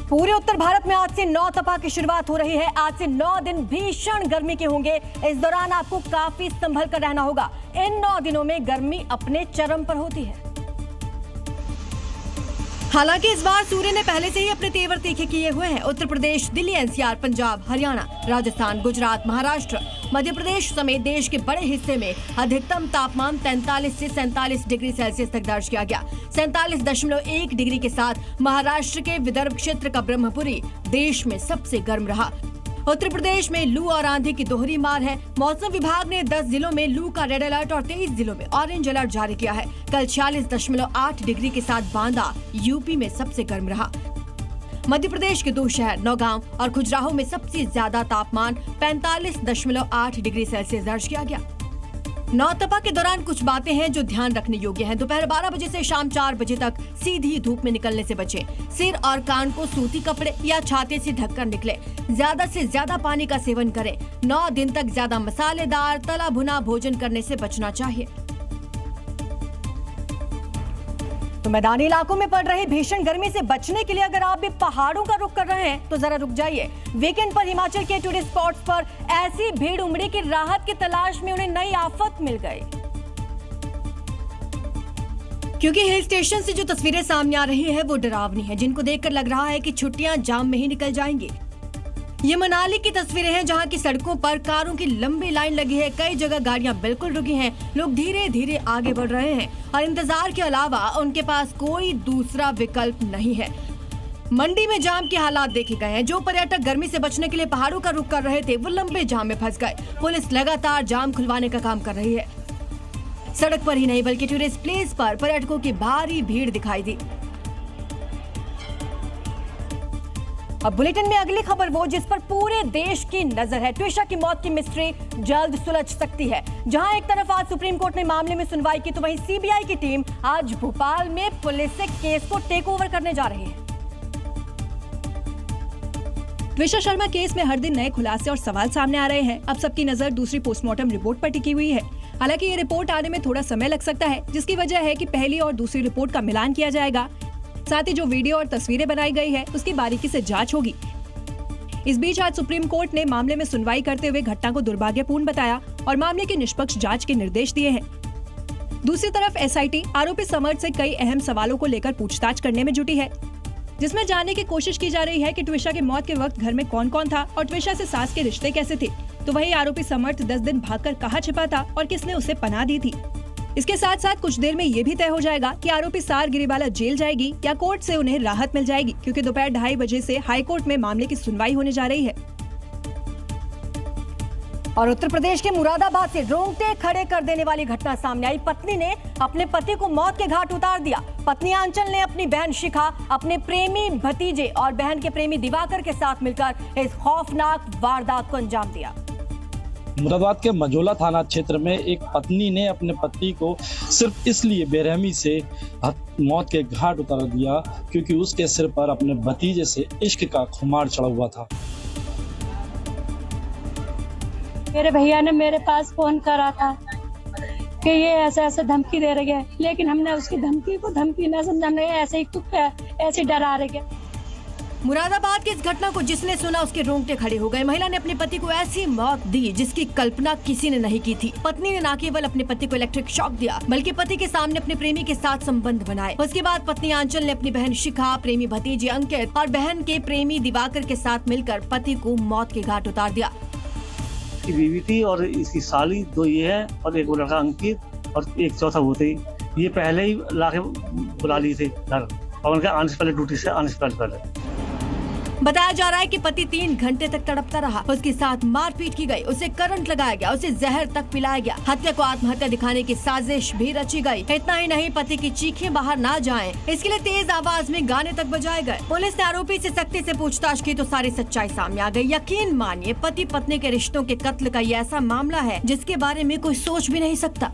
पूरे उत्तर भारत में आज से नौतपा की शुरुआत हो रही है। आज से 9 दिन भीषण गर्मी के होंगे। इस दौरान आपको काफी संभल कर रहना होगा। इन 9 दिनों में गर्मी अपने चरम पर होती है। हालांकि इस बार सूर्य ने पहले से ही अपने तेवर तीखे किए हुए हैं। उत्तर प्रदेश, दिल्ली एनसीआर, पंजाब, हरियाणा, राजस्थान, गुजरात, महाराष्ट्र, मध्य प्रदेश समेत देश के बड़े हिस्से में अधिकतम तापमान 43 से 47 डिग्री सेल्सियस तक दर्ज किया गया। 47.1 डिग्री के साथ महाराष्ट्र के विदर्भ क्षेत्र का ब्रह्मपुरी देश में सबसे गर्म रहा। उत्तर प्रदेश में लू और आंधी की दोहरी मार है। मौसम विभाग ने 10 जिलों में लू का रेड अलर्ट और 23 जिलों में ऑरेंज अलर्ट जारी किया है। कल 46.8 डिग्री के साथ बांदा यूपी में सबसे गर्म रहा। मध्य प्रदेश के 2 शहर नौगांव और खुजराहो में सबसे ज्यादा तापमान 45.8 डिग्री सेल्सियस दर्ज किया गया। नौतपा के दौरान कुछ बातें हैं जो ध्यान रखने योग्य हैं। दोपहर 12 बजे से शाम 4 बजे तक सीधी धूप में निकलने से बचें। सिर और कान को सूती कपड़े या छाते से ढककर निकलें। ज्यादा से ज्यादा पानी का सेवन करें। 9 दिन तक ज्यादा मसालेदार तला भुना भोजन करने से बचना चाहिए। तो मैदानी इलाकों में पड़ रही भीषण गर्मी से बचने के लिए अगर आप भी पहाड़ों का रुख कर रहे हैं तो जरा रुक जाइए। वीकेंड पर हिमाचल के टूरिस्ट स्पॉट्स पर ऐसी भीड़ उमड़ी कि राहत की तलाश में उन्हें नई आफत मिल गई। क्योंकि हिल स्टेशन से जो तस्वीरें सामने आ रही है वो डरावनी है, जिनको देखकर लग रहा है कि छुट्टियां जाम में ही निकल जाएंगी। ये मनाली की तस्वीरें हैं, जहां की सड़कों पर कारों की लंबी लाइन लगी है। कई जगह गाड़ियां बिल्कुल रुकी हैं। लोग धीरे धीरे आगे बढ़ रहे हैं और इंतजार के अलावा उनके पास कोई दूसरा विकल्प नहीं है। मंडी में जाम के हालात देखे गए हैं। जो पर्यटक गर्मी से बचने के लिए पहाड़ों का रुख कर रहे थे वो लंबे जाम में फंस गए। पुलिस लगातार जाम खुलवाने का काम कर रही है। सड़क पर ही नहीं बल्कि टूरिस्ट प्लेस पर पर्यटकों की भारी भीड़ दिखाई दी। अब बुलेटिन में अगली खबर वो जिस पर पूरे देश की नजर है। ट्विशा की मौत की मिस्ट्री जल्द सुलझ सकती है। जहां एक तरफ आज सुप्रीम कोर्ट ने मामले में सुनवाई की तो वहीं सीबीआई की टीम आज भोपाल में पुलिस से केस को टेक ओवर करने जा रही है। ट्विशा शर्मा केस में हर दिन नए खुलासे और सवाल सामने आ रहे हैं। अब सबकी नजर दूसरी पोस्टमार्टम रिपोर्ट पर टिकी हुई है। हालांकि ये रिपोर्ट आने में थोड़ा समय लग सकता है, जिसकी वजह है कि पहली और दूसरी रिपोर्ट का मिलान किया जाएगा। साथ ही जो वीडियो और तस्वीरें बनाई गई है उसकी बारीकी से जांच होगी। इस बीच आज सुप्रीम कोर्ट ने मामले में सुनवाई करते हुए घटना को दुर्भाग्यपूर्ण बताया और मामले की निष्पक्ष जांच के निर्देश दिए हैं। दूसरी तरफ एसआईटी आरोपी समर्थ से कई अहम सवालों को लेकर पूछताछ करने में जुटी है, जिसमें जानने की कोशिश की जा रही है कि ट्विशा की मौत के वक्त घर में कौन कौन था और ट्विशा से सास के रिश्ते कैसे थे। तो वही आरोपी समर्थ 10 दिन भागकर कहाँ छिपा था और किसने उसे पनाह दी थी। इसके साथ साथ कुछ देर में ये भी तय हो जाएगा कि आरोपी सार गिरिबाला जेल जाएगी या कोर्ट से उन्हें राहत मिल जाएगी, क्योंकि दोपहर 2:30 बजे से हाई कोर्ट में मामले की सुनवाई होने जा रही है। और उत्तर प्रदेश के मुरादाबाद से रोंगटे खड़े कर देने वाली घटना सामने आई। पत्नी ने अपने पति को मौत के घाट उतार दिया। पत्नी आंचल ने अपनी बहन शिखा, अपने प्रेमी भतीजे और बहन के प्रेमी दिवाकर के साथ मिलकर इस खौफनाक वारदात को अंजाम दिया। मुरादाबाद के मझौला थाना क्षेत्र में एक पत्नी ने अपने पति को सिर्फ इसलिए बेरहमी से मौत के घाट उतार दिया क्योंकि उसके सिर पर अपने भतीजे से इश्क का खुमार चढ़ा हुआ था। मेरे भैया ने मेरे पास फोन करा था कि ये ऐसे ऐसे धमकी दे रही है, लेकिन हमने उसकी धमकी को धमकी न समझा, हमने ऐसे ही ऐसे डरा रही है। मुरादाबाद की इस घटना को जिसने सुना उसके रोंगटे खड़े हो गए। महिला ने अपने पति को ऐसी मौत दी जिसकी कल्पना किसी ने नहीं की थी। पत्नी ने न केवल अपने पति को इलेक्ट्रिक शॉक दिया बल्कि पति के सामने अपने प्रेमी के साथ संबंध बनाए। उसके बाद पत्नी आंचल ने अपनी बहन शिखा, प्रेमी भतीजे अंकित और बहन के प्रेमी दिवाकर के साथ मिलकर पति को मौत के घाट उतार दिया। की बीवी थी और इसकी साली 2 ये है और एक लड़का अंकित और एक चौथा वो थे। ये पहले ही लाके बुला लिए थे घर और उनका आने से पहले ड्यूटी से आने से पहले। बताया जा रहा है कि पति 3 घंटे तक तड़पता रहा। उसके साथ मारपीट की गई, उसे करंट लगाया गया, उसे जहर तक पिलाया गया। हत्या को आत्महत्या दिखाने की साजिश भी रची गई। इतना ही नहीं, पति की चीखें बाहर ना जाएं, इसके लिए तेज आवाज में गाने तक बजाए गए। पुलिस ने आरोपी से सख्ती से पूछताछ की तो सारी सच्चाई सामने आ गई। यकीन मानिए, पति पत्नी के रिश्तों के कत्ल का ये ऐसा मामला है जिसके बारे में कोई सोच भी नहीं सकता।